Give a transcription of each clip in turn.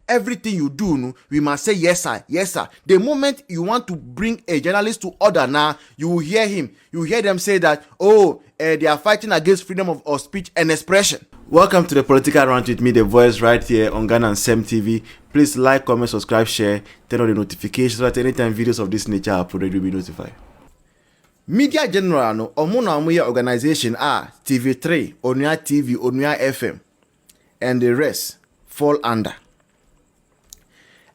Everything you do, no, we must say yes sir, yes sir. The moment you want to bring a journalist to order now, you will hear him. You will hear them say that, they are fighting against freedom of speech and expression. Welcome to the Political Rant with me, the voice, right here on Ghana and NMC. Please like, comment, subscribe, share, turn on the notifications so that anytime videos of this nature are uploaded, you'll be notified. Media General no Omunamuya organization are TV3, Onua TV, Onua FM, and the rest fall under.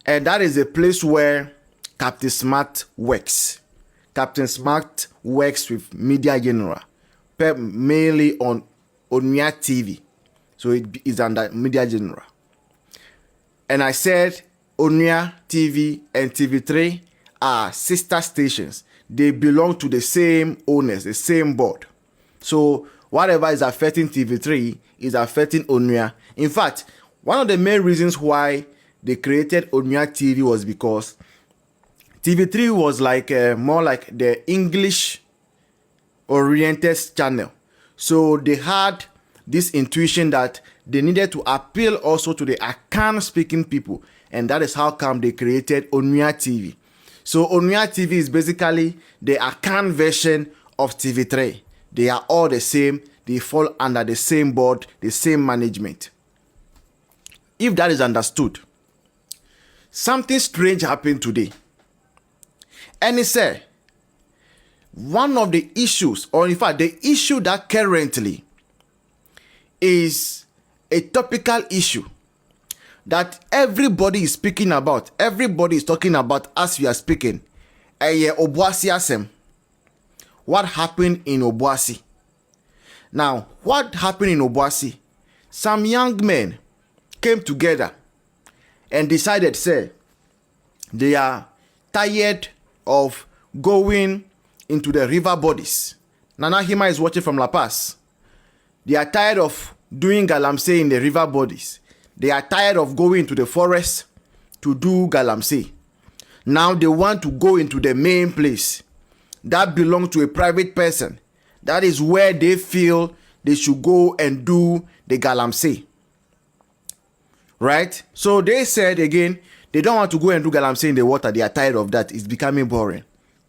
And that is a place where Captain Smart works. Captain Smart works with Media General, mainly on Onua TV. So it is under Media General. And I said Onua TV and TV3 are sister stations. They belong to the same owners, the same board. So whatever is affecting TV3 is affecting Onua. In fact, one of the main reasons why they created Onua TV was because TV3 was like more like the English-oriented channel. So they had this intuition that they needed to appeal also to the Akan-speaking people. And that is how come they created Onua TV. So Onua TV is basically the Akan version of TV3. They are all the same. They fall under the same board, the same management. If that is understood, something strange happened today. And it said, one of the issues, or in fact, the issue that currently is a topical issue that everybody is speaking about, everybody is talking about as we are speaking, Obuasi asem. What happened in Obuasi? Now, what happened in Obuasi? Some young men came together and decided, say, they are tired of going into the river bodies. Nana Hima is watching from La Paz. They are tired of doing galamsey in the river bodies. They are tired of going to the forest to do galamsey. Now they want to go into the main place that belongs to a private person. That is where they feel they should go and do the galamsey. Right? So they said again, they don't want to go and do galamsey in the water. They are tired of that. It's becoming boring.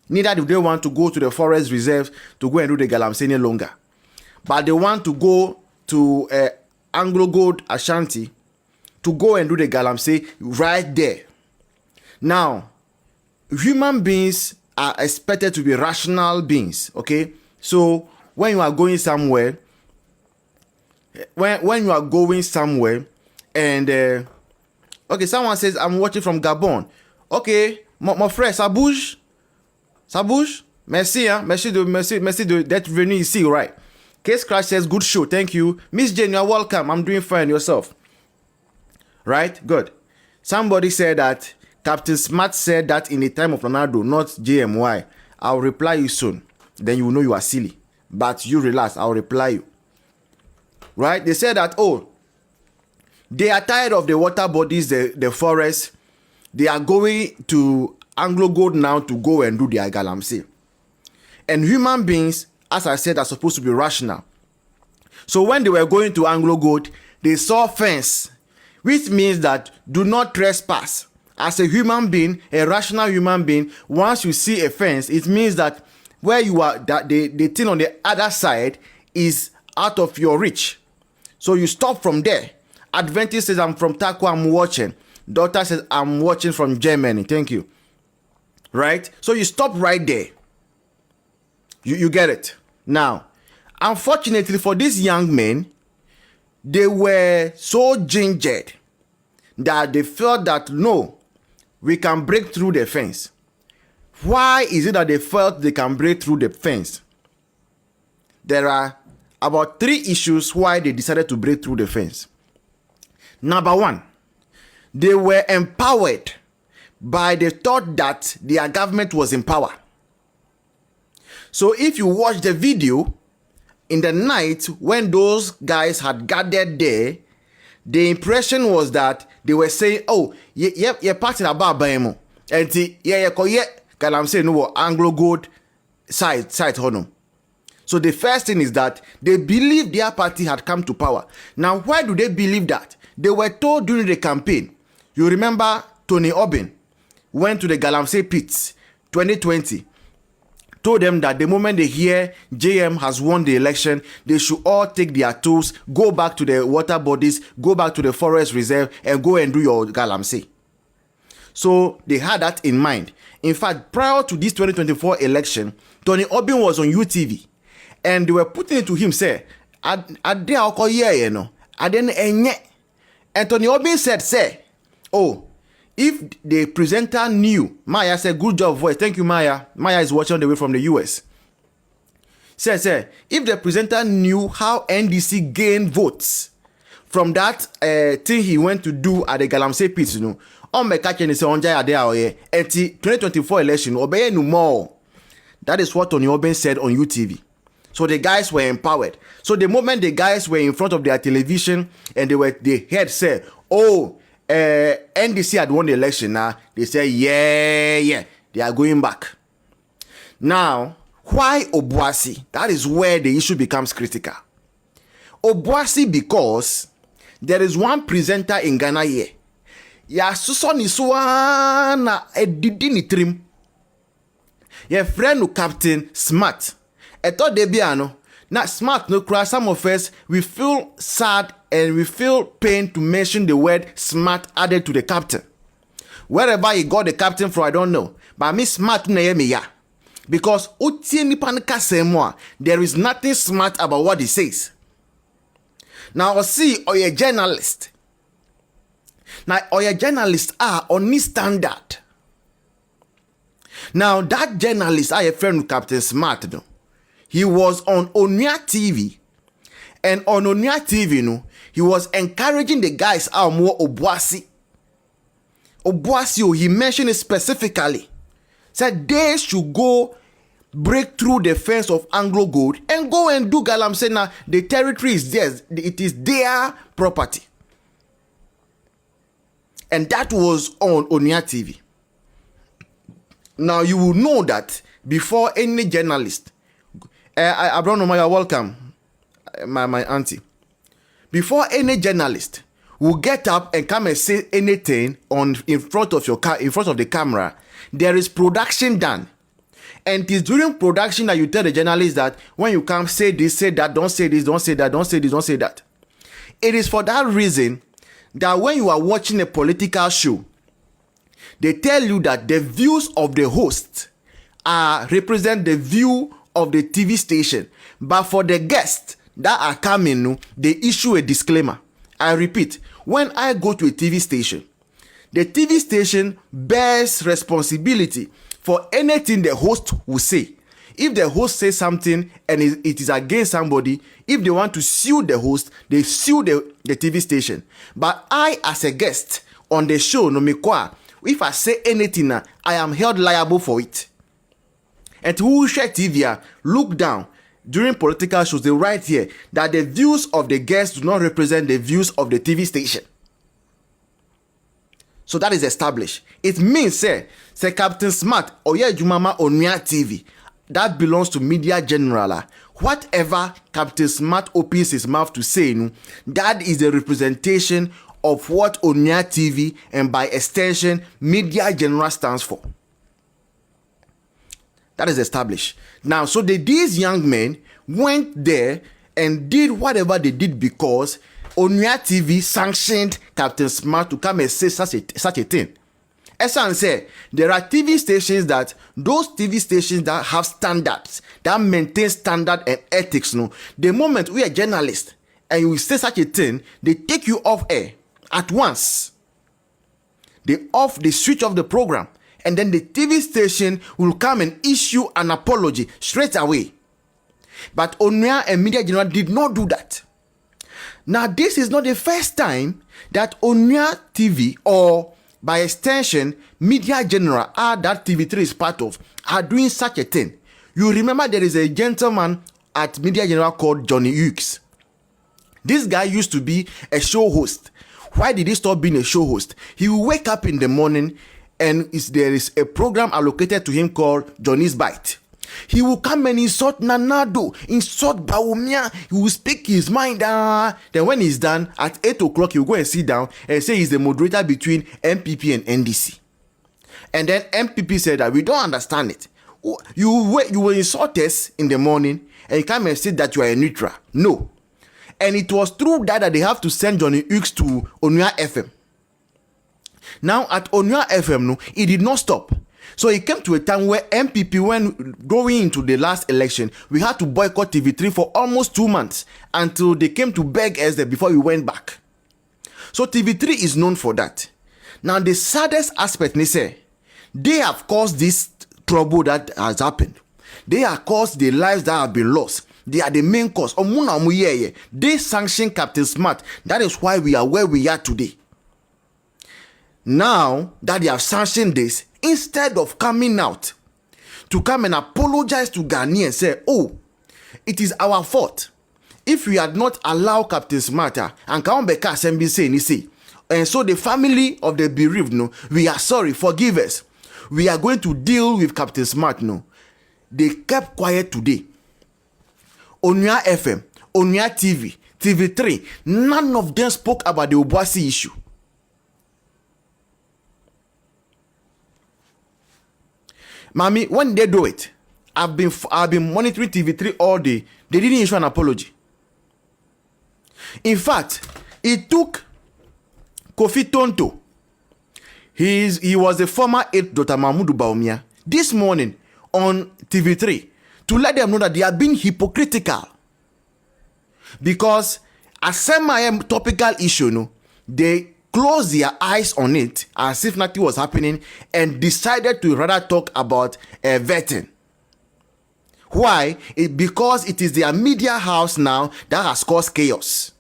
Neither do they want to go to the forest reserves to go and do the galamsey any longer. But they want to go to Anglo Gold Ashanti to go and do the galamsey right there. Now, human beings are expected to be rational beings, okay? So when you are going somewhere, when you are going somewhere, and okay, someone says I'm watching from Gabon. Okay, mon frère, ça bouge, merci, hein, merci de d'être venu ici, right? Case Crash says good show, thank you. Miss Jane, you're welcome. I'm doing fine, yourself. Right, good. Somebody said that Captain Smart said that in the time of Ronaldo, not JMY. I'll reply you soon. Then you will know you are silly. But you relax, I'll reply you. Right? They said that, they are tired of the water bodies, the forest. They are going to Anglo Gold now to go and do their galamsey. And human beings, as I said, are supposed to be rational. So when they were going to Anglo Gold, they saw fence, which means that do not trespass. As a human being, a rational human being, once you see a fence, it means that where you are, that the thing on the other side is out of your reach. So you stop from there. Adventist says, I'm from Taco, I'm watching. Daughter says, I'm watching from Germany. Thank you. Right? So you stop right there. You get it. Now, unfortunately for these young men, they were so gingered that they felt that, no, we can break through the fence. Why is it that they felt they can break through the fence? There are about 3 issues why they decided to break through the fence. Number 1, they were empowered by the thought that their government was in power. So if you watch the video, in the night when those guys had gathered there, the impression was that they were saying, you're parting about Baemo. And galamsey no Anglo Gold side honum. So the first thing is that they believed their party had come to power. Now, why do they believe that? They were told during the campaign You remember Tony Obin went to the Galamsey pits 2020, told them that the moment they hear JM has won the election, they should all take their tools, go back to the water bodies, go back to the forest reserve, and go and do your Galamsey. So they had that in mind. In fact, prior to this 2024 election, Tony Obin was on UTV, and they were putting it to him, say, and Tony Obin said, say, oh, if the presenter knew, Maya said, good job voice. Thank you, Maya. Maya is watching the way from the US. Say, if the presenter knew how NDC gained votes from that thing he went to do at the Galamsey pits, you know, on me catching say on jaya there at the 2024 election, obey no more. That is what Tony Obin said on UTV. So the guys were empowered. So the moment the guys were in front of their television and they heard say, oh, NDC had won the election now, they say, yeah, they are going back. Now, why Obuasi? That is where the issue becomes critical. Obuasi, because there is one presenter in Ghana here. Ya suso ni suwa na edidi ni trim. Your friend no Captain Smart. Eto debiano. Na Smart no cry. Some of us, we feel sad and we feel pain to mention the word Smart added to the captain. Wherever he got the captain from, I don't know. But me Smart na me ya. Because there is nothing smart about what he says. Now, see, or a journalist. Now, or a journalist are on this standard. Now, that journalist, I have a friend with Captain Smart, no? He was on Onua TV. And on Onua TV, no, he was encouraging the guys out more Obuasi. Obuasi, he mentioned it specifically. Said they should go break through the fence of Anglo Gold and go and do Galamsey. Now, the territory is theirs. It is their property. And that was on Onua TV. Now, you will know that before any journalist, Abraham Omaya, welcome, my auntie. Before any journalist will get up and come and say anything in front of the camera, there is production done. And it is during production that you tell the journalist that when you come, say this, say that, don't say this, don't say that, don't say this, don't say that. It is for that reason that when you are watching a political show, they tell you that the views of the host represent the view of the TV station. But for the guests that are coming, they issue a disclaimer. I repeat, when I go to a TV station, the TV station bears responsibility for anything the host will say. If the host says something and it is against somebody, if they want to sue the host, they sue the TV station. But I, as a guest on the show, no me kwa, if I say anything, I am held liable for it. And who share TV, look down. During political shows, they write here that the views of the guests do not represent the views of the TV station. So that is established. It means, say Captain Smart, Oye Jumama Onua TV, that belongs to media general. Whatever Captain Smart opens his mouth to say, that is the representation of what Onua TV and by extension, media general stands for. That is established. Now, so these young men went there and did whatever they did because Onua TV sanctioned Captain Smart to come and say such a thing. Esan said, there are TV stations that have standards, that maintain standard and ethics. The moment we are journalists and you say such a thing, they take you off air at once. They switch off the program. And then the TV station will come and issue an apology straight away. But Onua and Media General did not do that. Now, this is not the first time that Onua TV, or by extension, Media General, that TV3 is part of, are doing such a thing. You remember there is a gentleman at Media General called Johnny Hughes. This guy used to be a show host. Why did he stop being a show host? He will wake up in the morning and there is a program allocated to him called Johnny's Bite. He will come and insult Nanado, insult Bawumia. He will speak his mind. Then when he's done, at 8 o'clock, he will go and sit down and say he's the moderator between MPP and NDC. And then MPP said that we don't understand it. You will insult us in the morning and you come and say that you are a neutral. No. And it was through that they have to send Johnny Hughes to Onua FM. Now at Onua FM, no, it did not stop. So it came to a time where MPP, when going into the last election, we had to boycott TV3 for almost 2 months until they came to beg us there before we went back. So TV3 is known for that. Now the saddest aspect, they say, they have caused this trouble that has happened. They have caused the lives that have been lost. They are the main cause. They sanction Captain Smart. That is why we are where we are today. Now that they have sanctioned this, instead of coming out to come and apologize to Ghana and say, oh, it is our fault. If we had not allowed Captain Smart and Kawambeka Assembly say, and so the family of the bereaved, no, we are sorry, forgive us. We are going to deal with Captain Smart, no. They kept quiet today. Onua FM, Onua TV, TV3, none of them spoke about the Obuasi issue. Mami, when they do it, I've been monitoring TV3 all day. They didn't issue an apology. In fact, it took Kofi Tonto. He was the former 8th Dr. Mahmoud Bawumia this morning on TV3 to let them know that they are being hypocritical. Because a semi-topical issue, no, they closed their eyes on it as if nothing was happening and decided to rather talk about vetting. Why? Because it is their media house now that has caused chaos.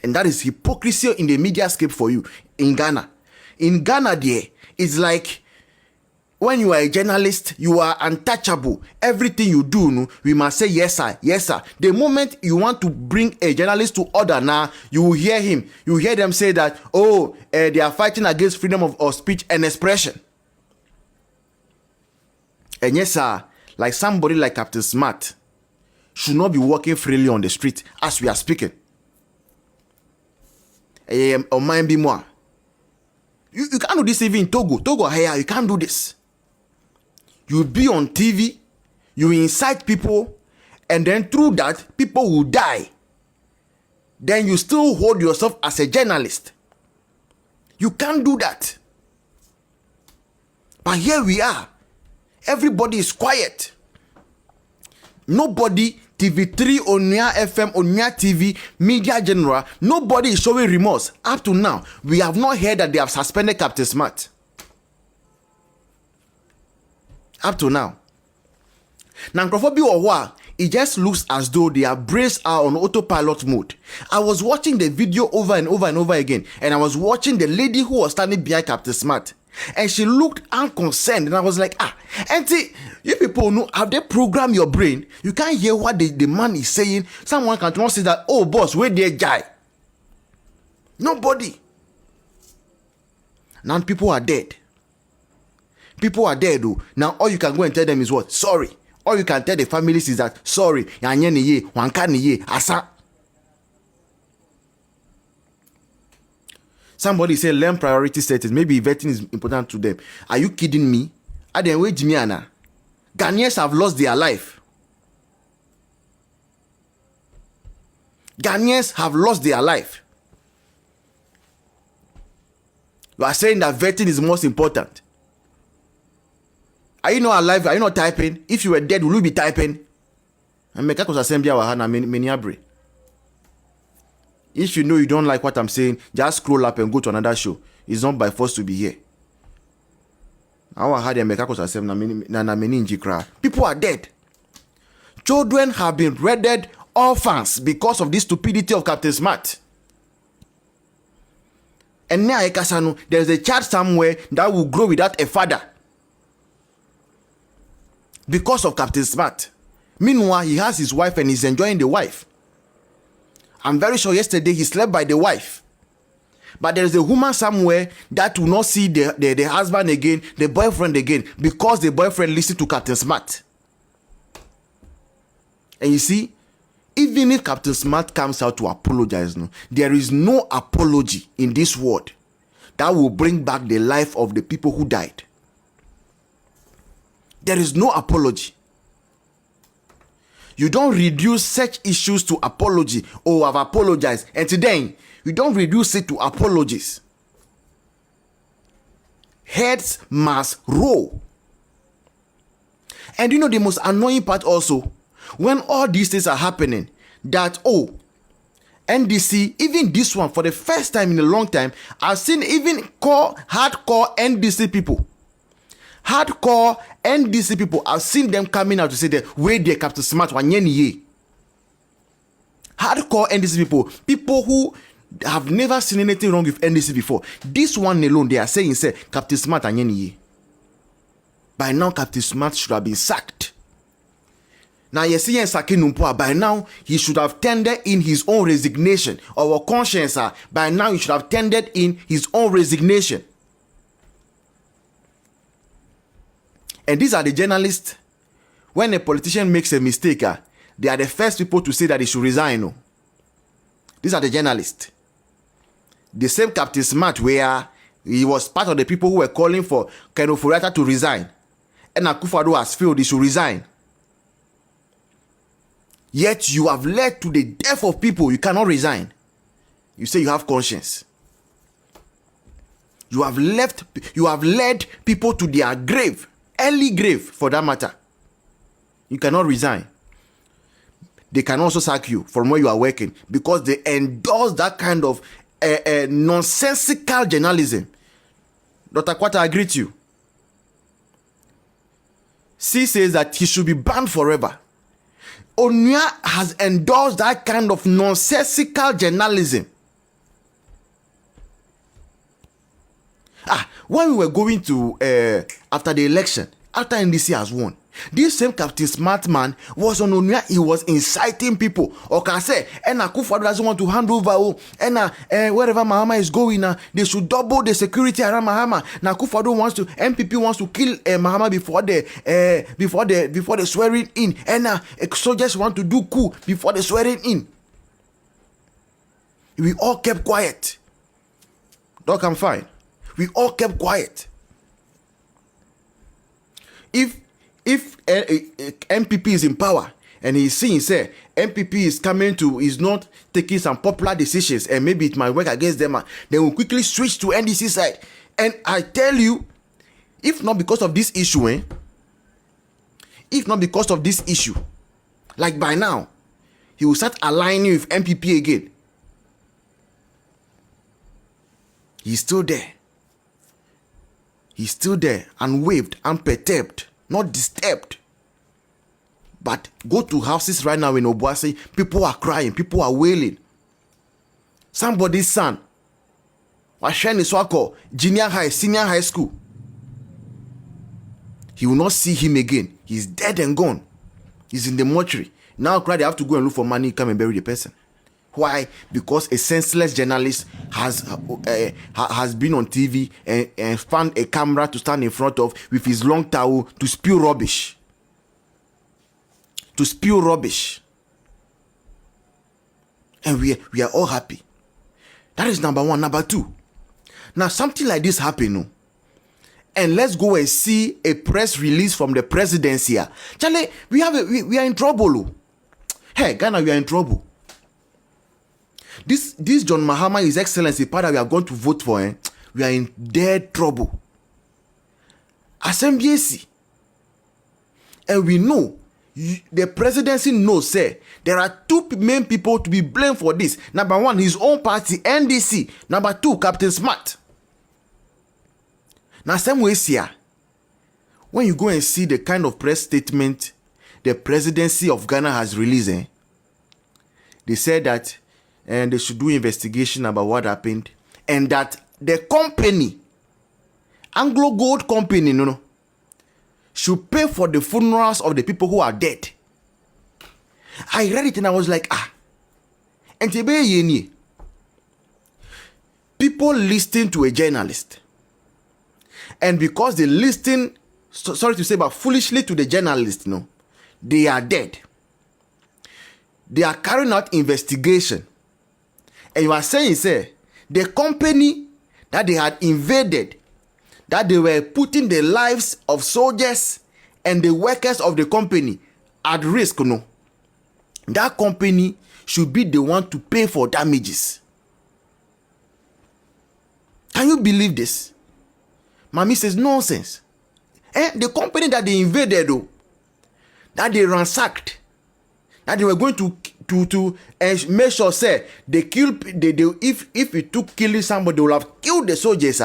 And that is hypocrisy in the media scape for you in Ghana. In Ghana, there, it's like when you are a journalist, you are untouchable. Everything you do, no, we must say yes, sir, yes, sir. The moment you want to bring a journalist to order now, you will hear him. You will hear them say that, oh, they are fighting against freedom of speech and expression. And yes, sir, like somebody like Captain Smart should not be walking freely on the street as we are speaking. You can't do this even in Togo. Togo, here, you can't do this. You be on TV, you incite people, and then through that, people will die. Then you still hold yourself as a journalist. You can't do that. But here we are. Everybody is quiet. Nobody, TV3, Onua FM, Onua TV, Media General, nobody is showing remorse. Up to now, we have not heard that they have suspended Captain Smart. Up to now. Now, it just looks as though their brains are on autopilot mode. I was watching the video over and over and over again, and I was watching the lady who was standing behind Captain Smart. And she looked unconcerned, and I was like, auntie, you people know, have they programmed your brain? You can't hear what the man is saying. Someone can not say that, oh boss, where there guy? Nobody. Now people are dead. People are dead though. Now all you can go and tell them is what? Sorry. All you can tell the families is that sorry. Asa. Somebody say learn priority settings. Maybe vetting is important to them. Are you kidding me? Ghanaians have lost their life. Ghanaians have lost their life. You are saying that vetting is most important. Are you not alive? Are you not typing? If you were dead, will you be typing? If you know you don't like what I'm saying, just scroll up and go to another show. It's not by force to be here. People are dead. Children have been rendered orphans because of this stupidity of Captain Smart. And now there's a child somewhere that will grow without a father because of Captain Smart. Meanwhile, he has his wife and he's enjoying the wife. I'm very sure yesterday he slept by the wife. But there is a woman somewhere that will not see the husband again, the boyfriend again, because the boyfriend listened to Captain Smart. And you see, even if Captain Smart comes out to apologize, no, there is no apology in this world that will bring back the life of the people who died. There is no apology. You don't reduce such issues to apology. Oh, I've apologized. And today, you don't reduce it to apologies. Heads must roll. And you know the most annoying part also, when all these things are happening, that, oh, NDC, even this one, for the first time in a long time, I've seen even hardcore NDC people. Hardcore NDC people, I've seen them coming out to say that way they Captain Smart wanyeni. Hardcore NDC people who have never seen anything wrong with NDC before. This one alone, they are saying, say, Captain Smart wanyeni. By now, Captain Smart should have been sacked. Now, you see, by now, he should have tendered in his own resignation. Our conscience, by now, he should have tendered in his own resignation. And these are the journalists. When a politician makes a mistake, they are the first people to say that he should resign. These are the journalists. The same Captain Smart, where he was part of the people who were calling for Keno Furata to resign. And Akufo-Addo has failed, he should resign. Yet you have led to the death of people. You cannot resign. You say you have conscience. You have led people to their grave. Early grave, for that matter. You cannot resign. They can also sack you from where you are working because they endorse that kind of nonsensical journalism. Dr. Kwata, I greet you. C says that he should be banned forever. Onua has endorsed that kind of nonsensical journalism. When we were going to, after the election, after NDC has won, this same Captain Smart man was on Onua. He was inciting people. Or can say, Akufo-Addo doesn't want to hand over. Wherever Mahama is going, they should double the security around Mahama. Now Akufo-Addo wants to, MPP wants to kill Mahama before the swearing in. Soldiers want to do coup before the swearing in. We all kept quiet. Doc, I'm fine. We all kept quiet. If MPP is in power and he's seeing, say, MPP is not taking some popular decisions and maybe it might work against them, they will quickly switch to NDC side. And I tell you, if not because of this issue, like by now, he will start aligning with MPP again. He's still there. He's still there, unwaved, unperturbed, not disturbed. But go to houses right now in Obuasi, people are crying, people are wailing. Somebody's son, Washeni Swako, junior high, senior high school. He will not see him again. He's dead and gone. He's in the mortuary. Now they have to go and look for money, come and bury the person. Why? Because a senseless journalist has been on TV and found a camera to stand in front of with his long towel to spew rubbish. To spew rubbish. And we are all happy. That is number one. Number two. Now something like this happen, and let's go and see a press release from the presidency. Charlie, we are in trouble. Hey, Ghana, we are in trouble. This John Mahama, His Excellency, part that we are going to vote for, we are in dead trouble. Assembly, and we know, the presidency knows, say, there are two main people to be blamed for this. Number one, his own party, NDC. Number two, Captain Smart. Now, same way here, when you go and see the kind of press statement the presidency of Ghana has released, they said that and they should do investigation about what happened, and that the company, Anglo Gold Company, should pay for the funerals of the people who are dead. I read it and I was like, people people listen to a journalist, and because they listen, sorry to say, but foolishly to the journalist, no, they are dead. They are carrying out investigation, and you are saying, say, the company that they had invaded, that they were putting the lives of soldiers and the workers of the company at risk, no, that company should be the one to pay for damages. Can you believe this? Mami says nonsense. The company that they invaded, though, that they ransacked, that they were going to make sure, say, they kill, if it took killing somebody, they will have killed the soldiers.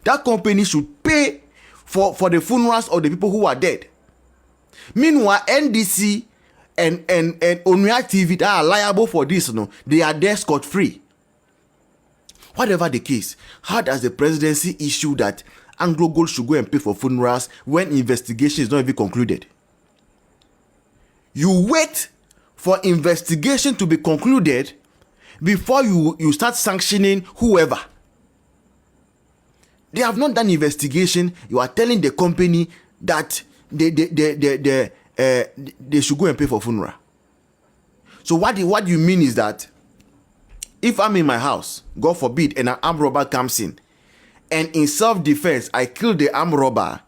That company should pay for the funerals of the people who are dead. Meanwhile, NDC and Onua TV that are liable for this, no, they are there scot-free. Whatever the case, how does the presidency issue that Anglo Gold should go and pay for funerals when investigation is not even concluded? You wait for investigation to be concluded before you start sanctioning whoever. They have not done investigation. You are telling the company that they should go and pay for funeral. So what you mean is that if I'm in my house, God forbid, and an armed robber comes in, and in self-defense I kill the armed robber,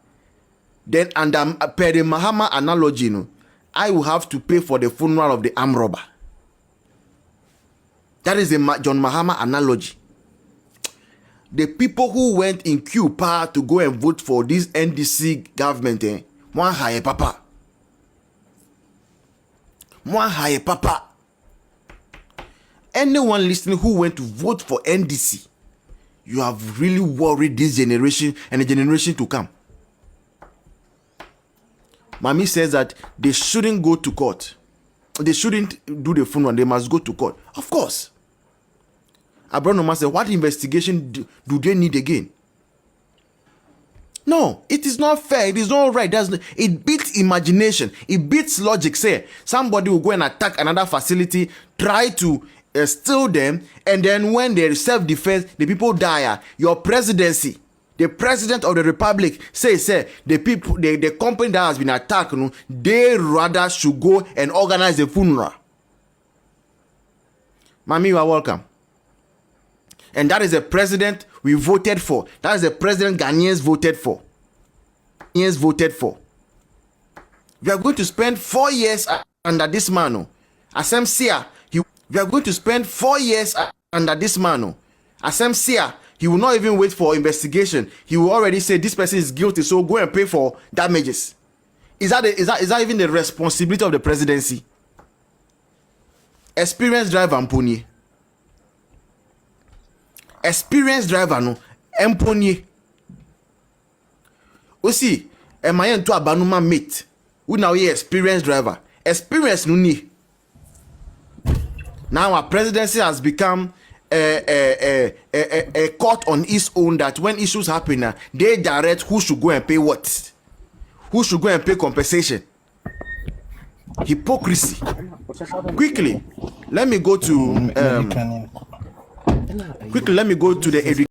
then under per the Mahama analogy, no, I will have to pay for the funeral of the armed robber. That is the John Mahama analogy. The people who went in queue to go and vote for this NDC government, one high papa. One high papa. Anyone listening who went to vote for NDC, you have really worried this generation and the generation to come. Mami says that they shouldn't go to court. They shouldn't do the funeral. They must go to court. Of course. Abronoma said, what investigation do they need again? No, it is not fair. It is not right. It beats imagination. It beats logic. Say, somebody will go and attack another facility, try to steal them, and then when they self-defense, the people die. Your presidency, the president of the republic, say the people, the company that has been attacked, they rather should go and organize a funeral. Mami, you are welcome. And that is the president we voted for. That is the president Ghanaians voted for. Ghanaians voted for. We are going to spend 4 years under this man. Asem Sia, we are going to spend 4 years under this man. Asem Sia, he will not even wait for investigation. He will already say this person is guilty, so go and pay for damages. Is that even the responsibility of the presidency? Experienced driver Mponi. Experienced driver no Mponi. Osi, emayen to abanuma mate. Who now ye experienced driver. Experience no ni. Now our presidency has become a court on its own that when issues happen, they direct who should go and pay what. Who should go and pay compensation. Hypocrisy. Quickly, let me go to the